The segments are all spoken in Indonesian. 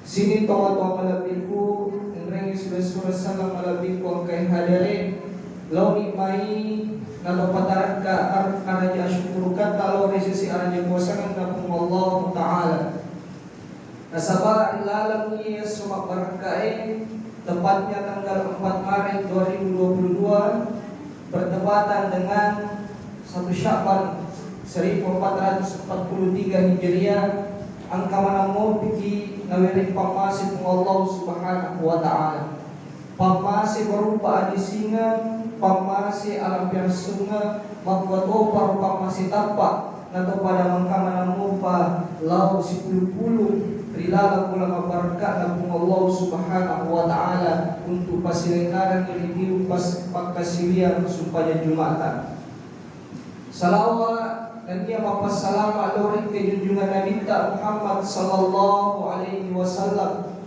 Sini tawa-tawa malabiku Nreng surah salam malabiku ang kay hadirin Law nikmai Nalo pataran ka Araja syukurukan Talo resisi araja kuasangan Napung Allah Ta'ala Nasaba ilalam niya Sumak barangkain Tepatnya tanggal 4 Maret 2022 Bertepatan dengan 1 Sya'ban 1443 Hijriah Angka manamo piki nawiring pamasid ng Allah subhanahu wa ta'ala. Pamasi berupa adisingan, pamasi alam piarsunga, magwato paru pamasi tapak, nato pada mangka manamo pa lau 10 rilala pulang berkat ng Allah subhanahu wa ta'ala untuk pasilinaran ini pas pagkasilian supaya Jumatan. Salawat dan dia mapassalam alorin kay junjungan Nabi Muhammad sallallahu alaihi wasallam.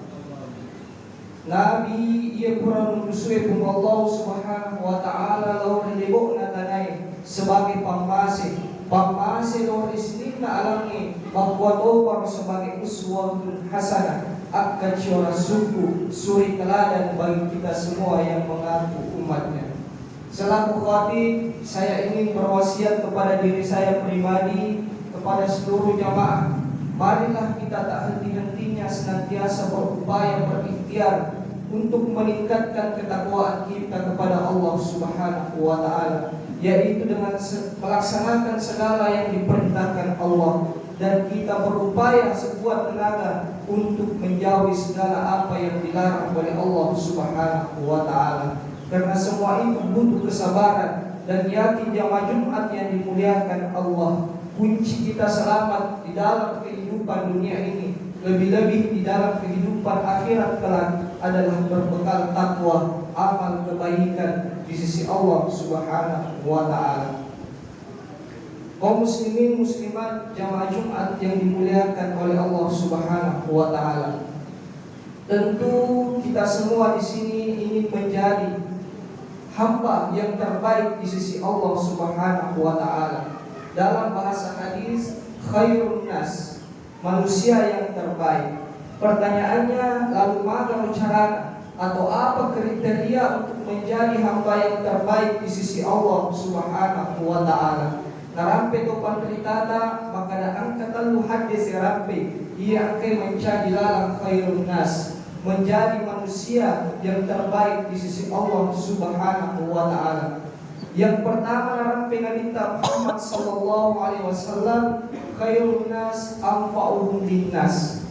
Nabi ia pura nusuy kung Allah subhanahu wa ta'ala alorin libok na tanay sebagai pamasi alorin isnin na alangi magwato para sebagai uswatun hasanah akan syura suku suri teladan bagi kita semua yang mengaku umatnya. Selaku khatib, saya ingin berwasiat kepada diri saya pribadi, kepada seluruh jamaah. Marilah kita tak henti-hentinya senantiasa berupaya berikhtiar untuk meningkatkan ketakwaan kita kepada Allah Subhanahu wa ta'ala, yaitu dengan melaksanakan segala yang diperintahkan Allah, dan kita berupaya sekuat tenaga untuk menjauhi segala apa yang dilarang oleh Allah Subhanahu wa ta'ala. Karena semua itu butuh kesabaran dan yakin jamaah Jumat yang dimuliakan Allah. Kunci kita selamat di dalam kehidupan dunia ini, lebih-lebih di dalam kehidupan akhirat kelak adalah berbekal takwa, amal kebaikan di sisi Allah Subhanahu wa ta'ala. Kaum muslimin muslimat jamaah Jumat yang dimuliakan oleh Allah Subhanahu wa ta'ala. Tentu kita semua di sini ingin menjadi hamba yang terbaik di sisi Allah Subhanahu wa ta'ala. Dalam bahasa hadis, khairun nas, manusia yang terbaik. Pertanyaannya, lalu mana cara atau apa kriteria untuk menjadi hamba yang terbaik di sisi Allah Subhanahu wa ta'ala? Narampe to panritata maka da angka telu hadis rampe ia angkai menjadi lalang khairun nas, menjadi manusia yang terbaik di sisi Allah Subhanahu wa ta'ala. Yang pertama narampe Nabi Muhammad sallallahu alaihi wasallam, khairun nas anfa'uhum linnas.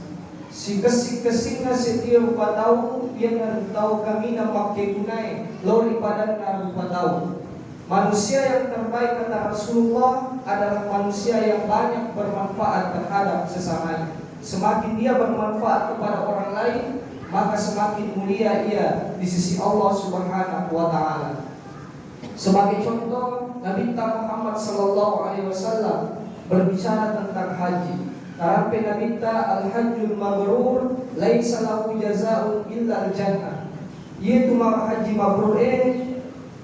Sikesing-kesingna setiap rupa tahu yang tahu kami na makegunai lori padan na rupa tahu. Manusia yang terbaik kata Rasulullah adalah manusia yang banyak bermanfaat terhadap sesamanya. Semakin dia bermanfaat kepada orang lain, maka semakin mulia ia di sisi Allah Subhanahu wa ta'ala. Sebagai contoh, Nabi Muhammad sallallahu alaihi wasallam berbicara tentang haji. Narampe Nabi al-hajjul mabrur laisa lahu jazaa'un illa al-jannah. Yaitu haji mabrur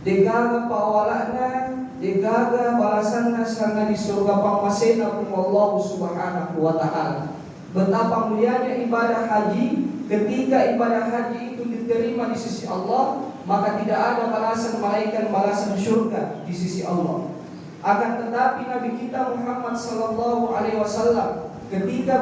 degaga pawalana, degaga balasanna sana di surga pamasena kum Allah Subhanahu wa ta'ala. Betapa mulianya ibadah haji. Ketika ibadah haji itu diterima di sisi Allah, maka tidak ada balasan malaikat balasan surga di sisi Allah. Akan tetapi Nabi kita Muhammad sallallahu alaihi wasallam ketika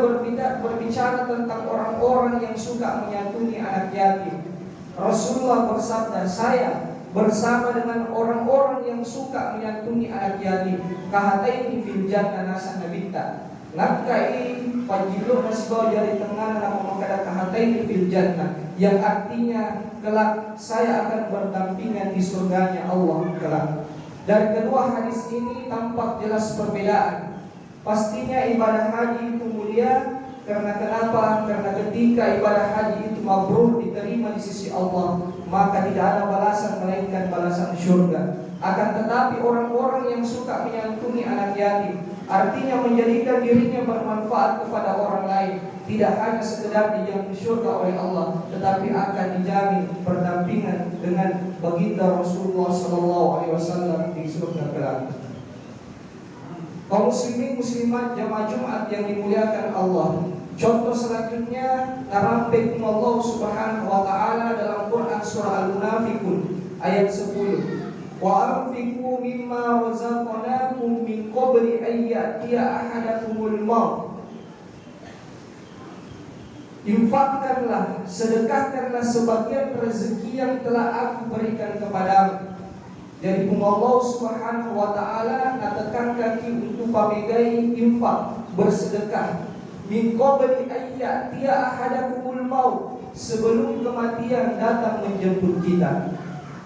berbicara tentang orang-orang yang suka menyantuni anak yatim, Rasulullah bersabda, saya bersama dengan orang-orang yang suka menyantuni anak yatim, kahataini fil jannah nasa nabita. Nakai pajilo nasbau dari tengah nama makada kahataini fil jannah, yang artinya kelak saya akan berdampingan di surganya Allah kelak. Dari kedua hadis ini tampak jelas perbedaan. Pastinya ibadah haji itu mulia. Karena kenapa? Karena ketika ibadah haji itu mabrur diterima di sisi Allah, maka tidak ada balasan melainkan balasan surga. Akan tetapi orang-orang yang suka menyantuni anak yatim, artinya menjadikan dirinya bermanfaat kepada orang lain, tidak hanya sekedar dijamin surga oleh Allah, tetapi akan dijamin berdampingan dengan baginda Rasulullah SAW di surga kelak. Kaum muslimin muslimat jamaah Jumat yang dimuliakan Allah, Contoh selanjutnya narampekum Allah Subhanahu wa taala dalam Quran surah Al-Munafiqun ayat 10. Wa anfiqu mimma razaqnakum min qabli an ya'tiya ahadakumul maut. Infakkanlah, sedekahkanlah sebagian rezeki yang telah aku berikan kepadamu. Jadi Allah Subhanahu wa taala ngatakan kaki untuk pamegai infak, bersedekah. Min qabli an ya'tiya ahadakumul maut, sebelum kematian datang menjemput kita.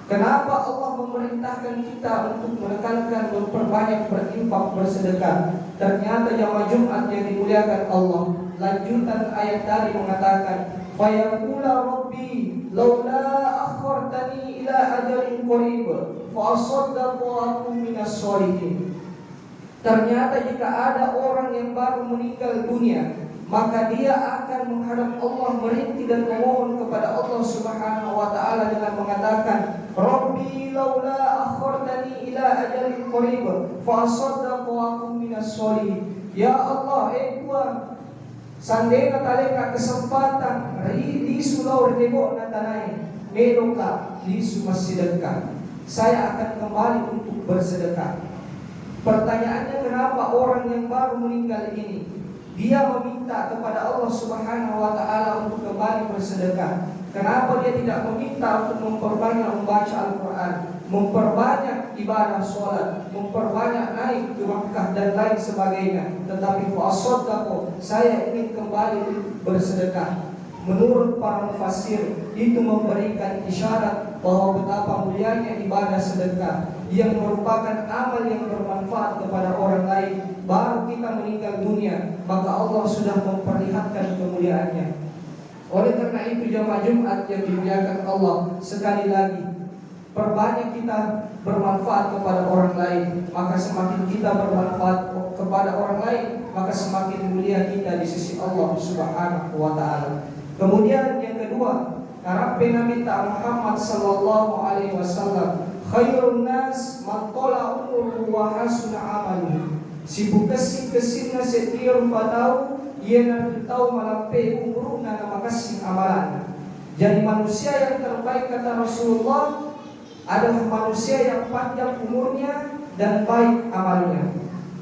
Kenapa Allah memerintahkan kita untuk menekankan memperbanyak berinfak bersedekah? Ternyata jamaah Jumat yang dimuliakan Allah, lanjutan ayat tadi mengatakan, "Fayaqula rabbi laula akhartani ila ajalin qarib fa asaddaqu wa akun minas sholihin." Ternyata jika ada orang yang baru meninggal dunia, maka dia akan menghadap Allah merintih dan memohon kepada Allah Subhanahu wa taala dengan mengatakan, "Rabbi laula akhartani ila ajalin qarib fa asaddaqu wa akun minas sholihin." Ya Allah, Tuhan, sandena taleka kesempatan di sulau renebo na tanai medoka di sedekah, saya akan kembali untuk bersedekah. Pertanyaannya, kenapa orang yang baru meninggal ini dia meminta kepada Allah Subhanahu wa taala untuk kembali bersedekah? Kenapa dia tidak meminta untuk memperbanyak membaca Al-Quran, memperbanyak ibadah sholat, memperbanyak naik ke Makkah dan lain sebagainya, tetapi fa'asaddaqu, saya ingin kembali bersedekah? Menurut para mufassir, itu memberikan isyarat bahwa betapa mulianya ibadah sedekah yang merupakan amal yang bermanfaat kepada orang lain. Baru kita meninggal dunia, maka Allah sudah memperlihatkan kemuliaannya. Oleh karena itu jamaah Jumat yang dimuliakan Allah, sekali lagi perbanyak kita bermanfaat kepada orang lain, maka semakin kita bermanfaat kepada orang lain, maka semakin mulia kita di sisi Allah Subhanahu wa taala. Kemudian yang kedua, Rabbina minta Muhammad sallallahu alaihi wasallam, khairun nas man tala umruhu wa hasuna amaluhu. Si bukesin-kesin na setiap patau, ia nanti tahu malampe umur na makasih amalan. Jadi manusia yang terbaik kata Rasulullah adalah manusia yang panjang umurnya dan baik amalnya.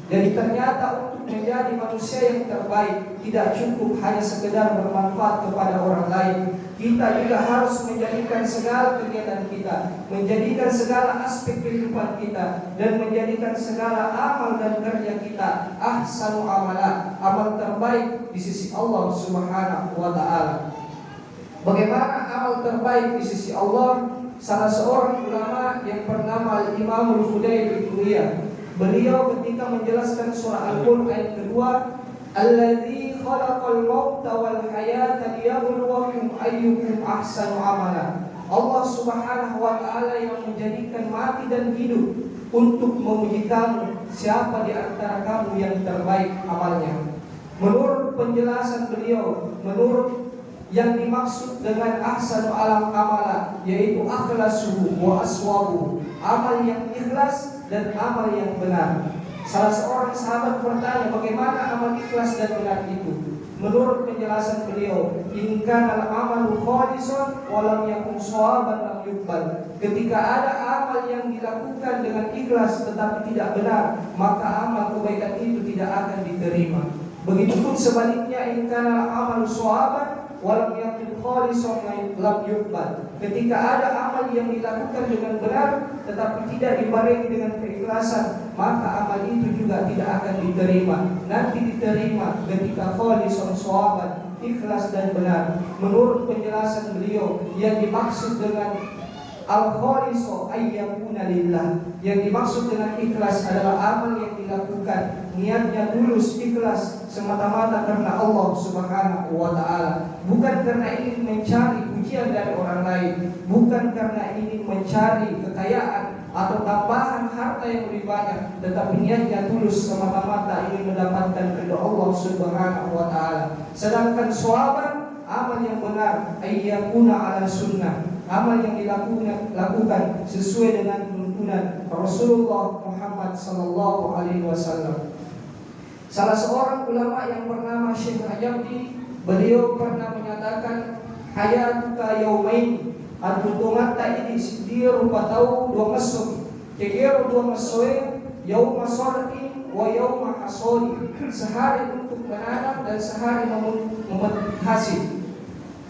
Jadi ternyata untuk menjadi manusia yang terbaik tidak cukup hanya sekedar bermanfaat kepada orang lain. Kita juga harus menjadikan segala kegiatan kita, menjadikan segala aspek kehidupan kita, dan menjadikan segala amal dan kerja kita ahsanu amala, amal terbaik di sisi Allah Subhanahu wa taala. Bagaimana amal terbaik di sisi Allah? Salah seorang ulama yang bernama Imam Al-Fudail bin Iyad, beliau ketika menjelaskan surah Al-Qur'an ayat kedua, "Alladzi khalaqal mauta wal hayata liyabluwakum ayyukum ahsanu amala." Allah Subhanahu wa taala yang menjadikan mati dan hidup untuk menguji kamu, siapa di antara kamu yang terbaik amalnya. Menurut penjelasan beliau, menurut yang dimaksud dengan ahsanu alam amala, yaitu akhlasuhu wa aswabuhu, amal yang ikhlas dan amal yang benar. Salah seorang sahabat bertanya, bagaimana amal ikhlas dan benar itu? Menurut penjelasan beliau, in kana al-amalu khalisan wa lam yakun shawaban lam yuqbal. Ketika ada amal yang dilakukan dengan ikhlas tetapi tidak benar, maka amal kebaikan itu tidak akan diterima. Begitupun sebaliknya, in kana al-amalu shawaban walam yakun khalisan lam yuqbal. Ketika ada amal yang dilakukan dengan benar tetapi tidak dibarengi dengan keikhlasan, maka amal itu juga tidak akan diterima. Nanti diterima ketika khalisan shawaban, ikhlas dan benar. Menurut penjelasan beliau, yang dimaksud dengan al-khalisu ayyakuna lillah, yang dimaksud dengan ikhlas adalah amal yang dilakukan niatnya tulus, ikhlas semata-mata karena Allah Subhanahu wa taala, bukan karena ingin mencari pujian dari orang lain, bukan karena ingin mencari kekayaan atau tambahan harta yang lebih banyak, tetapi niatnya tulus semata-mata ingin mendapatkan ridha Allah Subhanahu wa taala. Sedangkan shawaban, amal yang benar, ayyakuna ala sunnah, amal yang dilakukan sesuai dengan tuntunan Rasulullah Muhammad sallallahu alaihi wasallam. Salah seorang ulama yang bernama Syekh Rajabdi, beliau pernah menyatakan hayatuka yaumain atutumata ini sidiru patau dua masuk kegiru dua masuk yauma sor'in wa yauma hasodi, sehari untuk menanam dan sehari memetik hasil.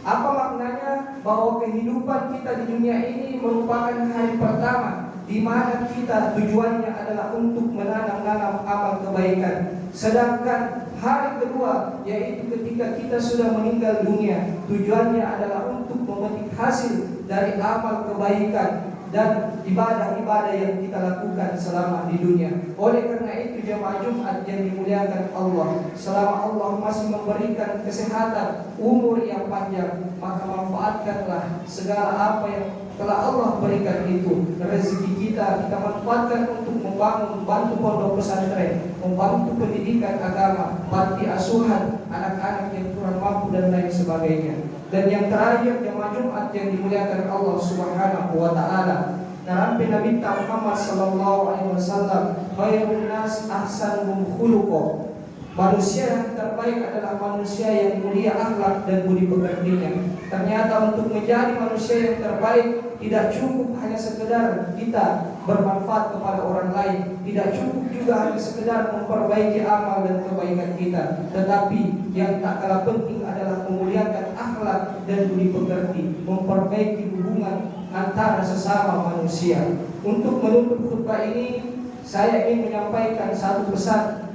Apa maknanya? Bahwa kehidupan kita di dunia ini merupakan hari pertama di mana kita tujuannya adalah untuk menanam amal kebaikan. Sedangkan hari kedua, yaitu ketika kita sudah meninggal dunia, tujuannya adalah untuk memetik hasil dari amal kebaikan dan ibadah-ibadah yang kita lakukan selama di dunia. Oleh karena itu jemaah Jumat yang dimuliakan Allah, selama Allah masih memberikan kesehatan, umur yang panjang, maka manfaatkanlah segala apa yang telah Allah berikan itu. Rezeki kita manfaatkan untuk membantu pondok pesantren, membantu pendidikan agama, panti asuhan anak-anak yang kurang mampu dan lain sebagainya. Dan yang terakhir jemaah Jumat yang dimuliakan Allah Subhanahu wa taala, narampi Nabi Muhammad sallallahu alaihi wasallam, khairun nas ahsanuhum khuluqa. Manusia yang terbaik adalah manusia yang mulia akhlak dan budi pekertinya. Ternyata untuk menjadi manusia yang terbaik tidak cukup hanya sekedar kita bermanfaat kepada orang lain, tidak cukup juga hanya sekedar memperbaiki amal dan kebaikan kita, tetapi yang tak kalah penting adalah memuliakan akhlak dan budi pekerti, memperbaiki hubungan antara sesama manusia. Untuk menutup khutbah ini, saya ingin menyampaikan satu pesan,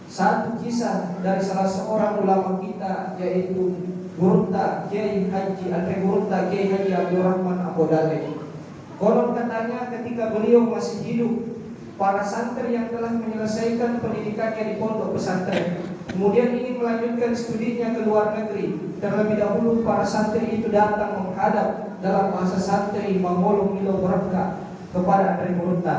satu kisah dari salah seorang ulama kita, yaitu Gurunta Kiai Haji Gurunta Kiai Haji Abdul Rahman Abu Dalek. Konon katanya ketika beliau masih hidup, para santri yang telah menyelesaikan pendidikannya di pondok pesantren kemudian ingin melanjutkan studinya ke luar negeri, terlebih dahulu para santri itu datang menghadap dalam bahasa santri Mangolong Milo Berka kepada Andre Gurunta.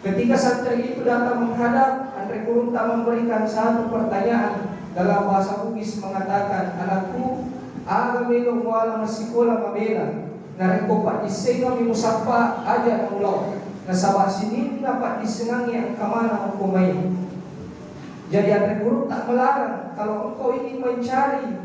Ketika santri itu datang menghadap, Andre Gurunta memberikan satu pertanyaan dalam bahasa Bugis, mengatakan, anakku, agamelo wala masikola mabela, nareko pak disenga musapa aja ulau, nasabah sini dapat disenangi ang kamana hukumai. Jadi Andre Gurunta tak melarang, kalau engkau ingin mencari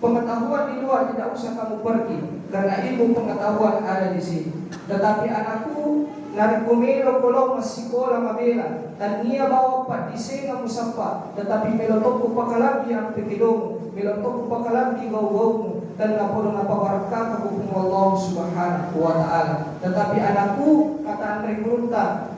pengetahuan di luar, tidak usah kamu pergi, karena ilmu pengetahuan ada di sini. Tetapi anakku, narikumelo kolong masikola mabela, dan ia bawa pat disenga musapa, tetapi melotoku pakalam yang pekidomu, melotoku pakalam di gau-gaumu, dan napodo napawarakka hukum Allah Subhanahu wa taala. Tetapi anakku, kata Andre Gurunta,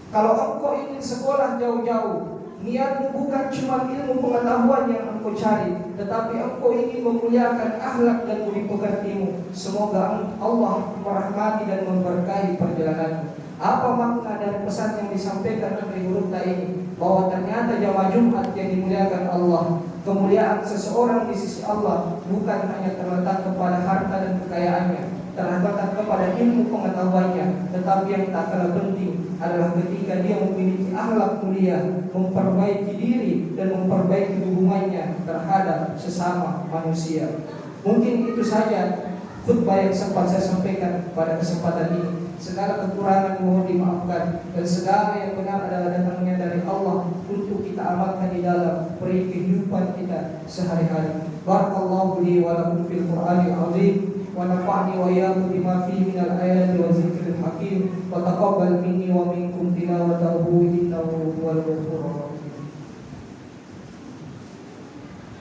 kalau engkau ingin sekolah jauh-jauh, niatmu bukan cuma ilmu pengetahuan yang engkau cari, tetapi engkau ingin memuliakan akhlak dan budi pekertimu. Semoga Allah merahmati dan memberkahi perjalananmu. Apa makna dari pesan yang disampaikan oleh Gurunta ini? Bahwa ternyata jamaah Jumat yang dimuliakan Allah, kemuliaan seseorang di sisi Allah bukan hanya terletak kepada harta dan kekayaannya, terletak kepada ilmu pengetahuannya, tetapi yang tak kalah penting adalah ketika dia memiliki akhlak mulia, memperbaiki diri dan memperbaiki hubungannya terhadap sesama manusia. Mungkin itu saja khutbah yang sempat saya sampaikan pada kesempatan ini. Segala kekurangan mohon dimaafkan, dan segala yang benar adalah datangnya dari Allah untuk kita amalkan di dalam kehidupan kita sehari-hari. Barakallahu li wa lakum fil Qur'anil azim, wa nafa'ni wa iyyakum bima fihi minal ayati wa zikril hakim, wa taqabbal minni wa minkum tilawatahu innahu huwal ghafurur rahim.